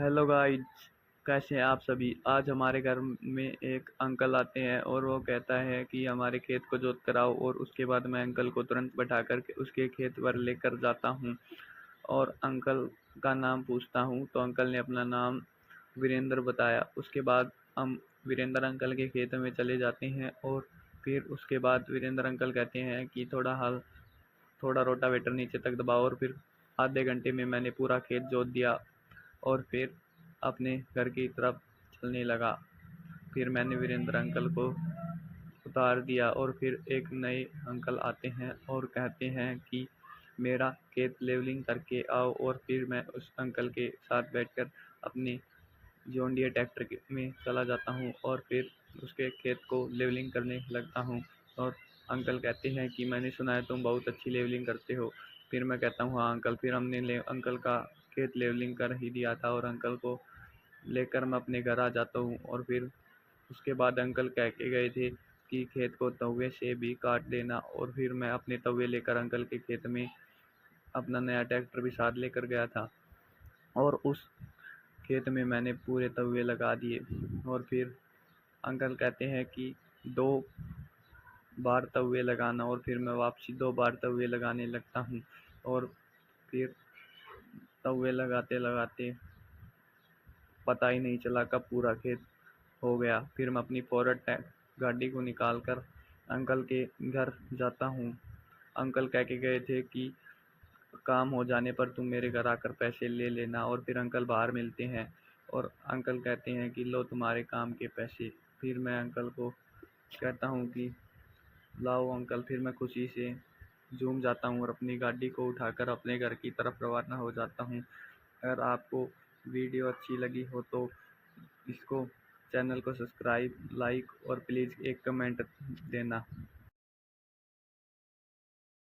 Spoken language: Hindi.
हेलो गाइस, कैसे हैं आप सभी। आज हमारे घर में एक अंकल आते हैं और वो कहता है कि हमारे खेत को जोत कराओ, और उसके बाद मैं अंकल को तुरंत बैठा कर के उसके खेत पर लेकर जाता हूँ और अंकल का नाम पूछता हूँ तो अंकल ने अपना नाम वीरेंद्र बताया। उसके बाद हम वीरेंद्र अंकल के खेत में चले जाते हैं और फिर उसके बाद वीरेंद्र अंकल कहते हैं कि थोड़ा रोटावेटर नीचे तक दबाओ, और फिर आधे घंटे में मैंने पूरा खेत जोत दिया और फिर अपने घर की तरफ चलने लगा। फिर मैंने वीरेंद्र अंकल को उतार दिया और फिर एक नए अंकल आते हैं और कहते हैं कि मेरा खेत लेवलिंग करके आओ, और फिर मैं उस अंकल के साथ बैठकर अपने जॉन डियर ट्रैक्टर में चला जाता हूँ और फिर उसके खेत को लेवलिंग करने लगता हूँ। और अंकल कहते हैं कि मैंने सुना है तुम बहुत अच्छी लेवलिंग करते हो। फिर मैं कहता हूँ हाँ अंकल। फिर हमने अंकल का खेत लेवलिंग कर ही दिया था और अंकल को लेकर मैं अपने घर आ जाता हूँ। और फिर उसके बाद अंकल कह के गए थे कि खेत को तवे से भी काट देना, और फिर मैं अपने तवे लेकर अंकल के खेत में अपना नया ट्रैक्टर भी साथ लेकर गया था और उस खेत में मैंने पूरे तवे लगा दिए। और फिर अंकल कहते हैं कि 2 बार तवे लगाना, और फिर मैं वापसी 2 बार तवे लगाने लगता हूँ। और फिर तवे लगाते लगाते पता ही नहीं चला कब पूरा खेत हो गया। फिर मैं अपनी फॉरवर्ड गाड़ी को निकाल कर अंकल के घर जाता हूँ। अंकल कह के गए थे कि काम हो जाने पर तुम मेरे घर आकर पैसे ले लेना, और फिर अंकल बाहर मिलते हैं और अंकल कहते हैं कि लो तुम्हारे काम के पैसे। फिर मैं अंकल को कहता हूँ कि लाओ अंकल। फिर मैं खुशी से झूम जाता हूँ और अपनी गाड़ी को उठाकर अपने घर की तरफ रवाना हो जाता हूँ। अगर आपको वीडियो अच्छी लगी हो तो इसको चैनल को सब्सक्राइब, लाइक और प्लीज़ एक कमेंट देना।